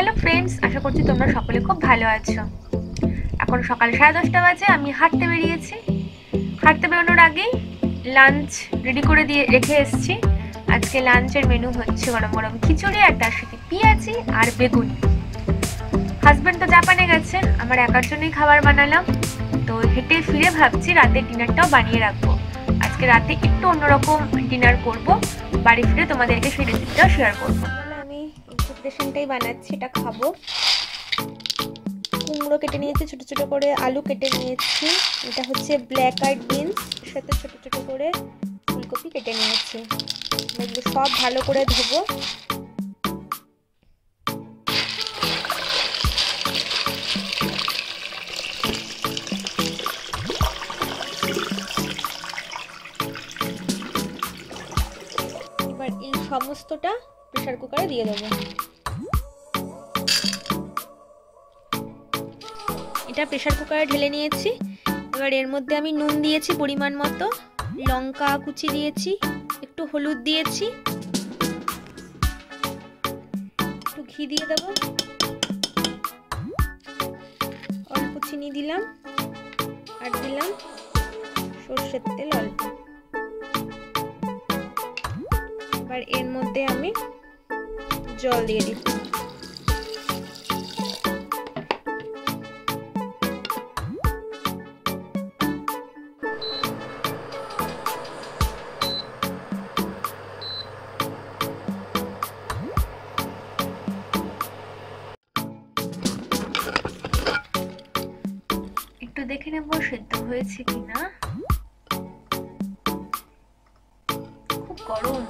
Hello friends, আশা করছি তোমরা সকলে খুব ভালো আছো। এখন সকাল 10:30 বাজে, আমি হাঁটতে বেরিয়েছি। হাঁটতে বেরোনোর আগেই লাঞ্চ রেডি করে দিয়ে রেখে এসেছি। আজকে লাঞ্চের মেনু হচ্ছে গরম গরম খিচুড়ি আর তার সাথে পেঁয়াজি আর বেগুন। হাজব্যান্ড তো জাপানে গেছে, আমার একার জন্যই খাবার বানালাম। তো হেঁটে ফিরে ভাবছি রাতের ডিনারটাও বানিয়ে রাখবো। আজকে রাতে একটু অন্যরকম ডিনার করব, বাড়ি ফিরে তোমাদেরকে সেই রেসিপিটাও শেয়ার করবো। আমি প্রিপারেশনটাই বানাচ্ছি, এটা খাবো। কুমড়ো কেটে নিয়েছি ছোট ছোট করে, আলু কেটে নিয়েছি, এটা হচ্ছে ব্ল্যাক আইড বিনস, এর সাথে ছোট ছোট করে ফুলকপি কেটে নিয়েছি। এগুলো সব ভালো করে ধোবো। এবার এই সমস্তটা প্রেসার কুকারে দিয়ে দেবো। এটা প্রেসার কুকারে ঢেলে নিয়েছি। এবার এর মধ্যে আমি নুন দিয়েছি পরিমাণ মতো, লঙ্কা কুচি দিয়েছি, একটু হলুদ দিয়েছি, একটু ঘি দিয়ে দেবো, অল্প চিনি দিলাম, আর দিলাম সর্ষের তেল অল্প। এবার এর মধ্যে আমি জল দিয়ে দিই। একটু দেখে নেবো সেদ্ধ হয়েছে কিনা। খুব গরম,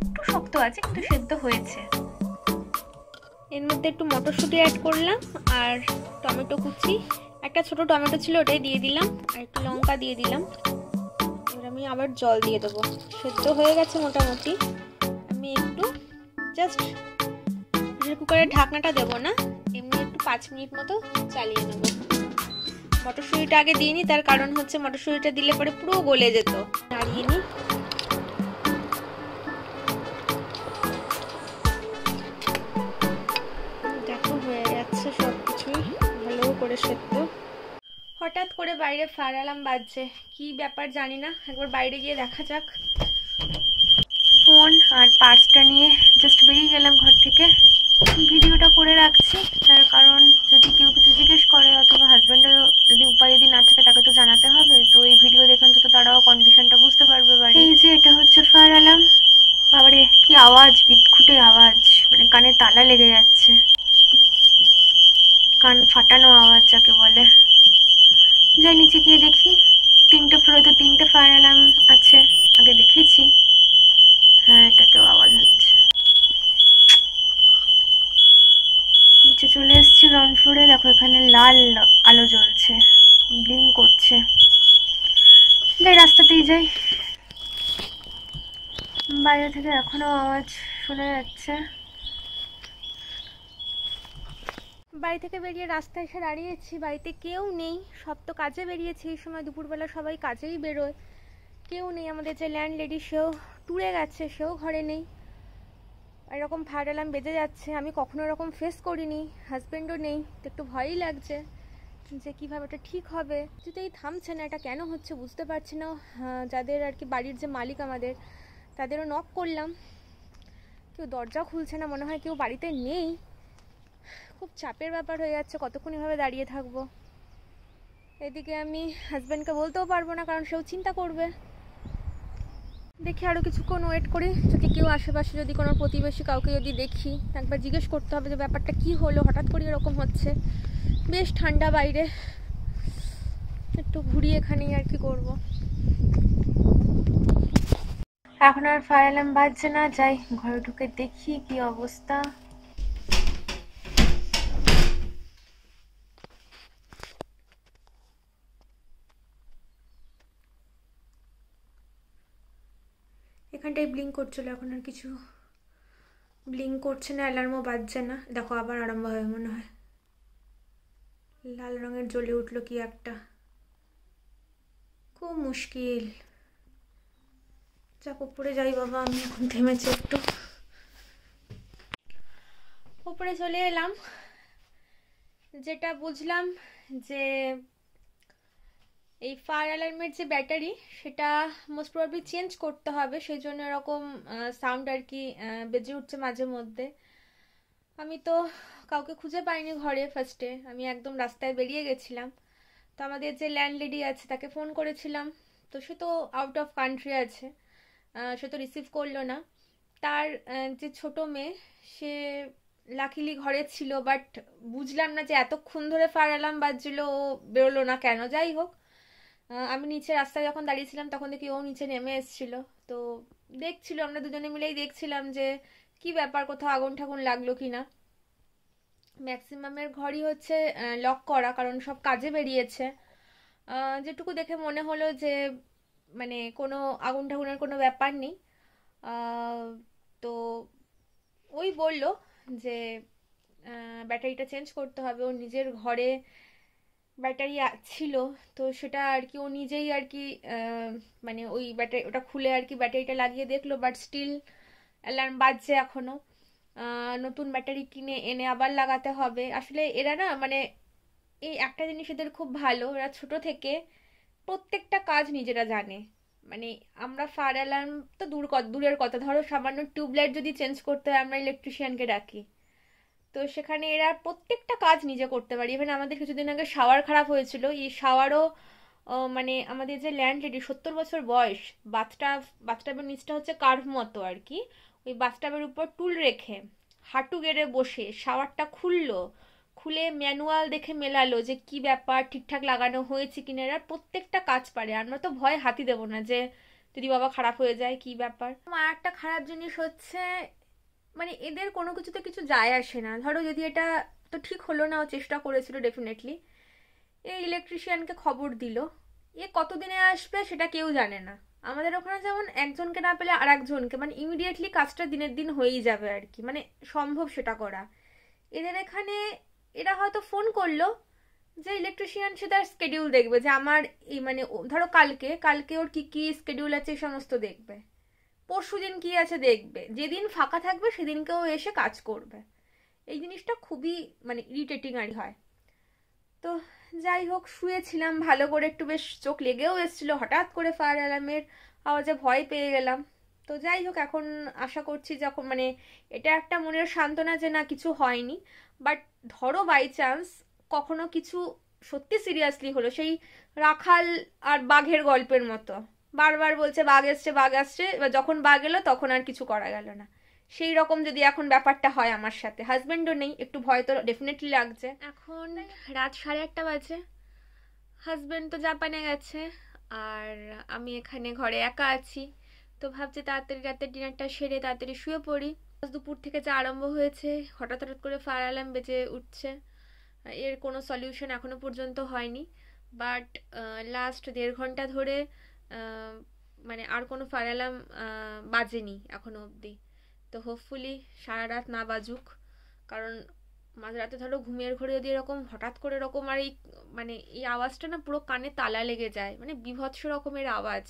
একটু শক্ত আছে কিন্তু সেদ্ধ হয়েছে। এর মধ্যে একটু মটরশুঁটি অ্যাড করলাম আর টমেটো কুচি, একটা ছোট টমেটো ছিল ওটাই দিয়ে দিলাম, আর একটু লঙ্কা দিয়ে দিলাম। এবার আমি আবার জল দিয়ে দেবো। সেদ্ধ হয়ে গেছে মোটামুটি। আমি একটু জাস্ট প্রেসার কুকারের ঢাকনাটা দেবো না, এমনি একটু 5 মিনিট মতো চালিয়ে নেব। মটরশুঁটিটা আগে দিইনি, তার কারণ হচ্ছে মটরশুঁটিটা দিলে পরে পুরো গলে যেত। নাড়িয়ে নিই। দেখো হয়ে যাচ্ছে সবকিছুই ভালো করে সেদ্ধ। হঠাৎ করে বাইরে ফায়ার অ্যালার্ম বাজছে, কি ব্যাপার জানি না, একবার বাইরে গিয়ে দেখা যাক। ফোন আর পার্সটা নিয়ে জাস্ট বেরিয়ে গেলাম ঘর থেকে। ভিডিওটা করে রাখছি, তার কারণ যদি কেউ কিছু জিজ্ঞেস করে অথবা হাজব্যান্ডের যদি উপায় যদি না থাকে তাকে তো জানাতে হবে। তো এই ভিডিও দেখেন তো তারাও কন্ডিশনটা বুঝতে পারবে বাড়ি। এই যে এটা হচ্ছে ফায়ার অ্যালার্ম। বাবারে কি আওয়াজ, বিটখুটে আওয়াজ, মানে কানে তালা লেগে যাচ্ছে, কান ফাটানো আওয়াজ যাকে বলে। যাই নিচে গিয়ে দেখি। 3টে ফ্লোরে তো 3টে ফায়ার অ্যালার্ম আছে, আগে দেখেছি। হ্যাঁ, এটাতেও আওয়াজ হচ্ছে। নিচে চলে এসেছি গ্রাউন্ড ফ্লোরে। দেখো এখানে লাল আলো জ্বলছে, ব্লিঙ্ক করছে। যাই রাস্তাতেই যাই। বাইরে থেকে এখনো আওয়াজ শোনা যাচ্ছে। বাড়ি থেকে বেরিয়ে রাস্তায় এসে দাঁড়িয়েছি, বাড়িতে কেউ নেই, সব তো কাজে বেরিয়েছে। এই সময় দুপুরবেলা সবাই কাজেই বেরোয়, কেউ নেই। আমাদের যে ল্যান্ডলেডি সেও ট্যুরে গেছে, সেও ঘরে নেই। এরকম ফায়ার অ্যালার্ম বেজে যাচ্ছে, আমি কখনো এরকম ফেস করিনি, হাজব্যান্ডও নেই, তো একটু ভয়ই লাগছে যে কীভাবে এটা ঠিক হবে। কিছুতেই থামছে না, এটা কেন হচ্ছে বুঝতে পারছি না। যাদের আর কি বাড়ির যে মালিক আমাদের, তাদেরও নক করলাম, কেউ দরজা খুলছে না, মনে হয় কেউ বাড়িতে নেই। খুব চাপের ব্যাপার হয়ে যাচ্ছে, কতক্ষণ এভাবে দাঁড়িয়ে থাকবো। এদিকে আমি হাজব্যান্ডকে বলতেও পারবো না, কারণ সেও চিন্তা করবে। দেখি আরও কিছুক্ষণ ওয়েট করি, যদি কেউ আশেপাশে, যদি কোনো প্রতিবেশী কাউকে যদি দেখি, একবার জিজ্ঞেস করতে হবে যে ব্যাপারটা কি হলো, হঠাৎ করে এরকম হচ্ছে। বেশ ঠান্ডা বাইরে, একটু ঘুরি এখানেই আর কি করব। এখন আর ফায়ার অ্যালার্ম বাজছে না, যাই ঘরে ঢুকে দেখি কি অবস্থা। এখানটায় ব্লিঙ্ক করছিল, এখন আর কিছু ব্লিঙ্ক করছে না, অ্যালার্মও বাজছে না। দেখো আবার আরম্ভ হয় মনে হয়, লাল রঙের জ্বলে উঠলো কি একটা। খুব মুশকিল। চাপ উপরে যাই বাবা, আমি এখন থেমেছি একটু। উপরে চলে এলাম। যেটা বুঝলাম যে এই ফায়ার অ্যালার্মের যে ব্যাটারি সেটা মোস্ট প্রবাবলি চেঞ্জ করতে হবে, সেই জন্য এরকম সাউন্ড আর কি বেজে উঠছে মাঝে মধ্যে। আমি তো কাউকে খুঁজে পাইনি ঘরে, ফার্স্টে আমি একদম রাস্তায় বেরিয়ে গেছিলাম। তো আমাদের যে ল্যান্ডলেডি আছে তাকে ফোন করেছিলাম, তো সে তো আউট অফ কান্ট্রি আছে, সে তো রিসিভ করলো না। তার যে ছোট মেয়ে সে লাকিলি ঘরে ছিল, বাট বুঝলাম না যে এতক্ষণ ধরে ফায়ার অ্যালার্ম বাজছিল ও বেরোলো না কেন। যাই হোক, আমি নিচে রাস্তায় যখন দাঁড়িয়েছিলাম তখন দেখি ও নিচে নেমে এসেছিল। তো দেখছিল, আমরা দুজনে মিলেই দেখছিলাম যে কি ব্যাপার, কোথাও আগুন ঠাগুন লাগলো কিনা। ম্যাক্সিমামের ঘরই হচ্ছে লক করা, কারণ সব কাজে বেরিয়েছে। যেটুকু দেখে মনে হলো যে মানে কোনো আগুন ঠাগুনের কোনো ব্যাপার নেই। তো ওই বলল যে ব্যাটারিটা চেঞ্জ করতে হবে। ওর নিজের ঘরে ব্যাটারি ছিল, তো সেটা আর কি ও নিজেই আর কি মানে ওই ব্যাটারি ওটা খুলে আর কি ব্যাটারিটা লাগিয়ে দেখলো, বাট স্টিল অ্যালার্ম বাজছে এখনো। নতুন ব্যাটারি কিনে এনে আবার লাগাতে হবে। আসলে এরা না মানে এই একটা জিনিস এদের খুব ভালো, এরা ছোট থেকে প্রত্যেকটা কাজ নিজেরা জানে। মানে আমরা ফায়ার অ্যালার্ম তো দূরের কথা, ধরো সামান্য টিউবলাইট যদি চেঞ্জ করতে হয় আমরা ইলেকট্রিশিয়ানকে ডাকি। তো সেখানে এরা প্রত্যেকটা কাজ নিজে করতে পারে। ইভেন আমাদের কিছুদিন আগে শাওয়ার খারাপ হয়েছিল, এই শাওয়ারও মানে আমাদের যে ল্যান্ডলেডি 70 বছর বয়স, বাথটাবের নিচটা হচ্ছে কার্ভ মতো আর কি, ওই বাথটাবের উপর টুল রেখে হাঁটু গেড়ে বসে শাওয়ারটা খুললো, খুলে ম্যানুয়াল দেখে মেলালো যে কি ব্যাপার, ঠিকঠাক লাগানো হয়েছে কিনা। এরা প্রত্যেকটা কাজ পারে, আমরা তো ভয় হাতি দেবো না যে যদি বাবা খারাপ হয়ে যায় কি ব্যাপার। আর একটা খারাপ জিনিস হচ্ছে মানে এদের কোনো কিছুতে কিছু যায় আসে না। ধরো যদি এটা তো ঠিক হলো না, ও চেষ্টা করেছিল ডেফিনেটলি, এই ইলেকট্রিশিয়ানকে খবর দিল, এ কতদিনে আসবে সেটা কেউ জানে না। আমাদের ওখানে যেমন একজনকে না পেলে আর একজনকে, মানে ইমিডিয়েটলি কাজটা দিনের দিন হয়েই যাবে আর কি, মানে সম্ভব সেটা করা। এদের এখানে এরা হয়তো ফোন করলো যে ইলেকট্রিশিয়ান, সে তার স্কেডিউল দেখবে যে আমার এই মানে ধরো কালকে কালকে ওর কি কি স্কেডিউল আছে এই সমস্ত দেখবে, পরশুদিন কি আছে দেখবে, যেদিন ফাঁকা থাকবে সেদিনকেও এসে কাজ করবে। এই জিনিসটা খুবই মানে ইরিটেটিং আর হয়। তো যাই হোক, শুয়েছিলাম ভালো করে, একটু বেশ চোখ লেগেও এসেছিল, হঠাৎ করে ফায়ার অ্যালার্মের আওয়াজে ভয় পেয়ে গেলাম। তো যাই হোক, এখন আশা করছি যখন মানে এটা একটা মনের সান্ত্বনা যে না কিছু হয়নি। বাট ধরো বাই চান্স কখনো কিছু সত্যি সিরিয়াসলি হলো, সেই রাখাল আর বাঘের গল্পের মতো, বারবার বলছে বাঘ এসছে বাঘ আসছে, এবার যখন বাঘ এলো তখন আর কিছু করা গেল না। সেই রকম যদি এখন ব্যাপারটা হয় আমার সাথে, হাজবেন্ডও নেই, একটু ভয় তো ডেফিনেটলি লাগছে। এখন রাত 8:30 বাজে, হাজবেন্ড তো জাপানে গেছে, আর আমি এখানে ঘরে একা আছি। তো ভাবছি তাড়াতাড়ি রাতের ডিনারটা সেরে তাড়াতাড়ি শুয়ে পড়ি। দুপুর থেকে যা আরম্ভ হয়েছে, হঠাৎ হঠাৎ করে ফায়ার অ্যালার্ম বেজে উঠছে, এর কোনো সলিউশন এখনো পর্যন্ত হয়নি। বাট লাস্ট 1.5 ঘন্টা ধরে মানে আর কোনো ফায়ার অ্যালার্ম বাজেনি এখনো অবধি। তো হোপফুলি সারা রাত না বাজুক, কারণ মাঝরাতে ধরো ঘুমের ঘরে যদি এরকম হঠাৎ করে এরকম, আর এই মানে এই আওয়াজটা না পুরো কানে তালা লেগে যায়, মানে বীভৎস রকমের আওয়াজ,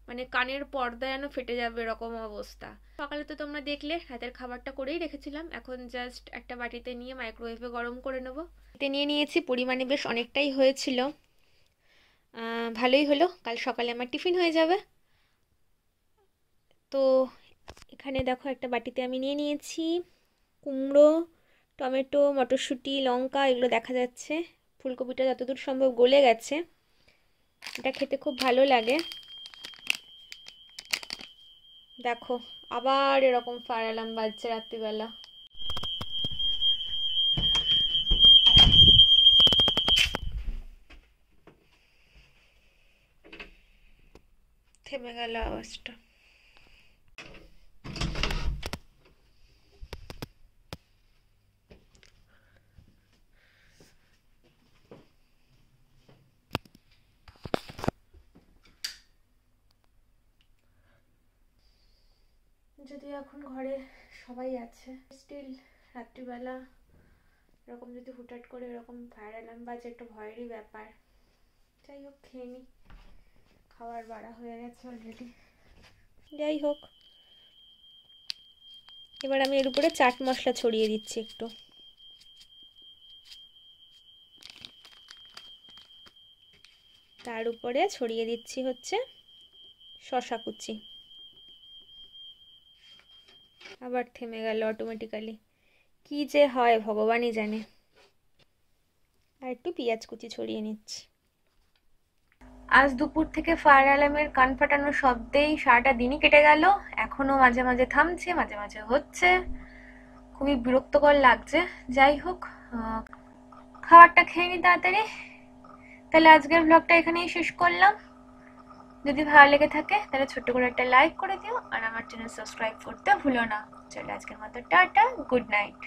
মানে কানের পর্দা যেন ফেটে যাবে এরকম অবস্থা। সকালে তো তোমরা দেখলে রাতের খাবারটা করেই রেখেছিলাম, এখন জাস্ট একটা বাটিতে নিয়ে মাইক্রোওয়েভে গরম করে নেবো। এতে নিয়ে নিয়েছি, পরিমাণে বেশ অনেকটাই হয়েছিল, ভালোই হলো, কাল সকালে আমার টিফিন হয়ে যাবে। তো এখানে দেখো একটা বাটিতে আমি নিয়ে নিয়েছি কুমড়ো, টমেটো, মটরশুঁটি, লঙ্কা, এগুলো দেখা যাচ্ছে। ফুলকপিটা যতদূর সম্ভব গলে গেছে, এটা খেতে খুব ভালো লাগে। দেখো আবার এরকম ফায়ার অ্যালার্ম বাজছে রাত্রিবেলা। থেমে গেল আওয়াজটা। যদিও এখন ঘরে সবাই আছে, স্টিল রাত্রিবেলা এরকম যদি হুটহাট করে এরকম ফায়ার অ্যালার্ম বাজে একটা ভয়েরই ব্যাপার। যাই হোক, খেয়ে নিই, খাবার বাড়া হয়ে গেছে অলরেডি। যাই হোক, এবার আমি এর উপরে চাট মশলা ছড়িয়ে দিচ্ছি একটু। তার উপরে ছড়িয়ে দিচ্ছি হচ্ছে শসা কুচি। আবার থেমে গেল অটোমেটিক্যালি, কি যে হয় ভগবানই জানে। আর একটু পেঁয়াজ কুচি ছড়িয়ে নিচ্ছি। আজ দুপুর থেকে ফায়ার অ্যালার্মের কান ফাটানো শব্দেই সারাটা দিনই কেটে গেল। এখনো মাঝে মাঝে থামছে, মাঝে মাঝে হচ্ছে, খুবই বিরক্তকর লাগছে। যাই হোক, খাবারটা খেয়ে নি তাড়াতাড়ি। তাহলে আজকের ব্লগটা এখানেই শেষ করলাম। যদি ভালো লেগে থাকে তাহলে ছোট্ট করে একটা লাইক করে দিও, আর আমার চ্যানেল সাবস্ক্রাইব করতে ভুলো না। চলো আজকের মতো টাটা, গুড নাইট।